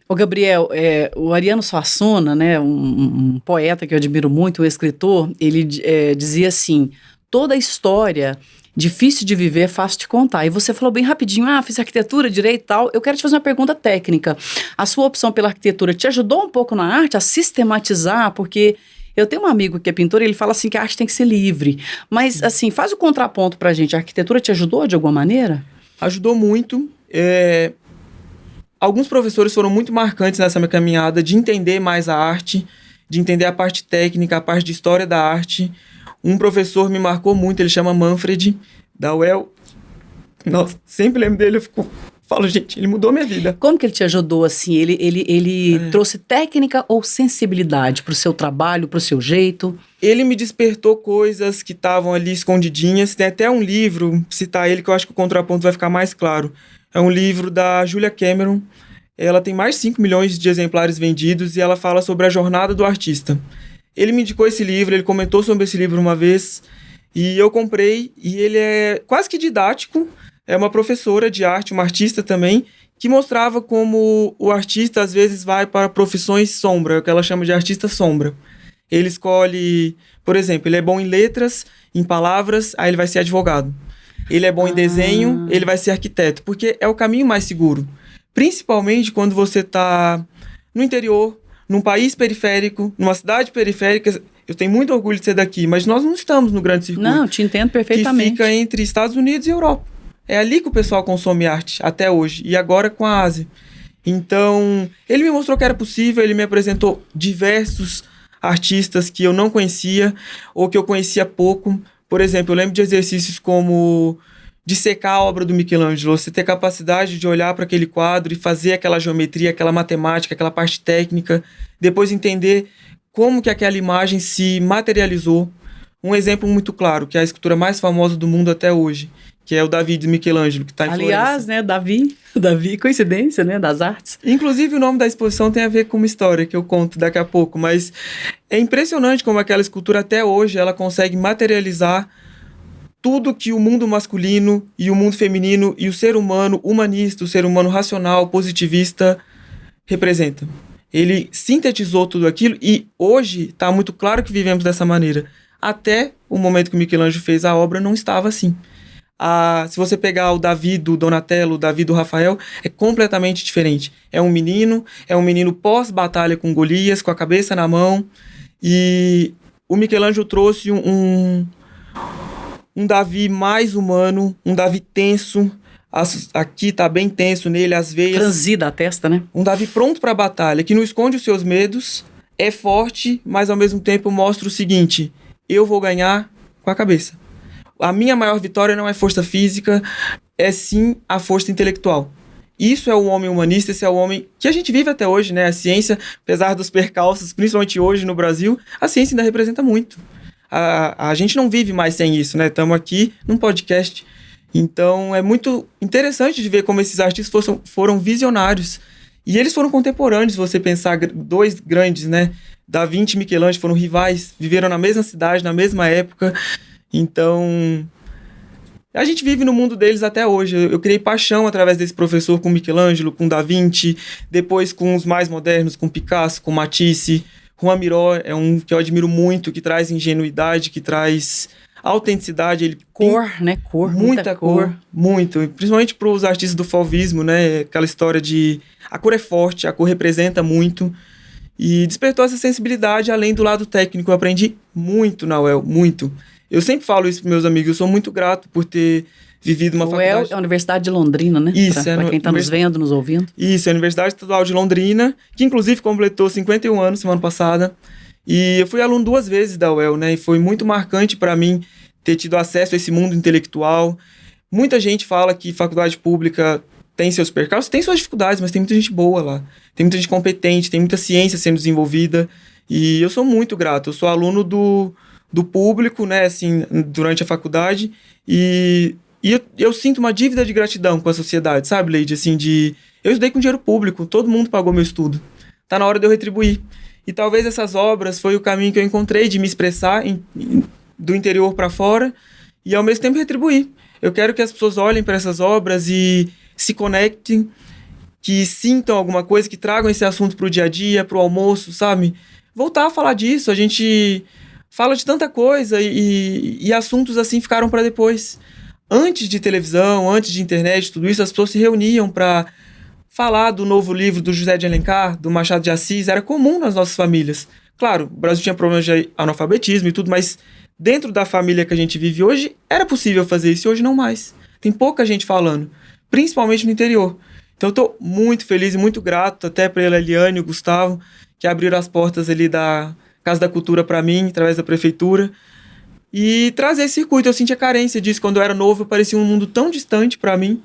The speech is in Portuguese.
Ô Gabriel, o Ariano Suassuna, né, um poeta que eu admiro muito, um escritor, ele dizia assim, toda história difícil de viver, fácil de contar. E você falou bem rapidinho, fiz arquitetura, direito e tal. Eu quero te fazer uma pergunta técnica. A sua opção pela arquitetura te ajudou um pouco na arte a sistematizar? Porque eu tenho um amigo que é pintor e ele fala assim que a arte tem que ser livre. Mas, assim, faz o contraponto pra gente. A arquitetura te ajudou de alguma maneira? Ajudou muito. Alguns professores foram muito marcantes nessa minha caminhada de entender mais a arte, de entender a parte técnica, a parte de história da arte. Um professor me marcou muito, ele chama Manfred, da UEL. Nossa, sempre lembro dele, falo, gente, ele mudou minha vida. Como que ele te ajudou, assim? Ele trouxe técnica ou sensibilidade pro seu trabalho, pro seu jeito? Ele me despertou coisas que estavam ali escondidinhas. Tem até um livro, citar ele, que eu acho que o contraponto vai ficar mais claro. É um livro da Julia Cameron. Ela tem mais de 5 milhões de exemplares vendidos e ela fala sobre a jornada do artista. Ele me indicou esse livro, ele comentou sobre esse livro uma vez e eu comprei. E ele é quase que didático. É uma professora de arte, uma artista também, que mostrava como o artista às vezes vai para profissões sombra, o que ela chama de artista sombra. Ele escolhe, por exemplo, ele é bom em letras, em palavras, aí ele vai ser advogado. Ele é bom em desenho, ele vai ser arquiteto, porque é o caminho mais seguro. Principalmente quando você está no interior, num país periférico, numa cidade periférica. Eu tenho muito orgulho de ser daqui, mas nós não estamos no grande circuito. Não, te entendo perfeitamente. Que fica entre Estados Unidos e Europa. É ali que o pessoal consome arte, até hoje, e agora com a Ásia. Então, ele me mostrou que era possível, ele me apresentou diversos artistas que eu não conhecia, ou que eu conhecia pouco. Por exemplo, eu lembro de exercícios como dissecar a obra do Michelangelo, você ter capacidade de olhar para aquele quadro e fazer aquela geometria, aquela matemática, aquela parte técnica, depois entender como que aquela imagem se materializou. Um exemplo muito claro, que é a escultura mais famosa do mundo até hoje, que é o Davi de Michelangelo, que está em Florença. Aliás, né, Davi, coincidência, né, das artes. Inclusive, o nome da exposição tem a ver com uma história que eu conto daqui a pouco, mas é impressionante como aquela escultura até hoje, ela consegue materializar tudo que o mundo masculino e o mundo feminino e o ser humano humanista, o ser humano racional, positivista, representam. Ele sintetizou tudo aquilo e hoje está muito claro que vivemos dessa maneira. Até o momento que o Michelangelo fez a obra, não estava assim. Se você pegar o Davi do Donatello, o Davi do Rafael, é completamente diferente. É um menino pós-batalha com Golias, com a cabeça na mão, e o Michelangelo trouxe um Davi mais humano, um Davi tenso. Aqui tá bem tenso nele, as veias. Franzida a testa, né? Um Davi pronto para a batalha, que não esconde os seus medos, é forte, mas ao mesmo tempo mostra o seguinte: eu vou ganhar com a cabeça. A minha maior vitória não é força física, é sim a força intelectual. Isso é o homem humanista, esse é o homem que a gente vive até hoje, né? A ciência, apesar dos percalços, principalmente hoje no Brasil, a ciência ainda representa muito. A gente não vive mais sem isso, né? Estamos aqui num podcast. Então, é muito interessante de ver como esses artistas foram visionários. E eles foram contemporâneos, se você pensar, dois grandes, né? Da Vinci e Michelangelo foram rivais, viveram na mesma cidade, na mesma época. Então, a gente vive no mundo deles até hoje. Eu criei paixão através desse professor com Michelangelo, com Da Vinci, depois com os mais modernos, com Picasso, com Matisse. Juan Miró é um que eu admiro muito, que traz ingenuidade, que traz autenticidade. Cor, né? Cor, muita cor. Muito. Principalmente para os artistas do fauvismo, né? Aquela história de a cor é forte, a cor representa muito. E despertou essa sensibilidade além do lado técnico. Eu aprendi muito na UEL, muito. Eu sempre falo isso para meus amigos, eu sou muito grato por ter vivido uma faculdade... UEL é a Universidade de Londrina, né? Isso, para quem está nos vendo, nos ouvindo. Isso, é a Universidade Estadual de Londrina, que inclusive completou 51 anos semana passada. E eu fui aluno 2 vezes da UEL, né? E foi muito marcante para mim ter tido acesso a esse mundo intelectual. Muita gente fala que faculdade pública tem seus percalços, tem suas dificuldades, mas tem muita gente boa lá. Tem muita gente competente, tem muita ciência sendo desenvolvida. E eu sou muito grato, eu sou aluno do público, né, assim, durante a faculdade, e eu sinto uma dívida de gratidão com a sociedade, sabe, Leide, assim, eu estudei com dinheiro público, todo mundo pagou meu estudo, tá na hora de eu retribuir, e talvez essas obras foi o caminho que eu encontrei de me expressar do interior para fora, e ao mesmo tempo retribuir. Eu quero que as pessoas olhem para essas obras e se conectem, que sintam alguma coisa, que tragam esse assunto pro dia a dia, pro almoço, sabe? Voltar a falar disso, a gente fala de tanta coisa e assuntos assim ficaram para depois. Antes de televisão, antes de internet, tudo isso, as pessoas se reuniam para falar do novo livro do José de Alencar, do Machado de Assis, era comum nas nossas famílias. Claro, o Brasil tinha problemas de analfabetismo e tudo, mas dentro da família que a gente vive hoje, era possível fazer isso e hoje não mais. Tem pouca gente falando, principalmente no interior. Então eu tô muito feliz e muito grato até para a Eliane e o Gustavo, que abriram as portas ali da Casa da Cultura para mim, através da prefeitura, e trazer esse circuito. Eu sentia carência disso. Quando eu era novo, parecia um mundo tão distante para mim.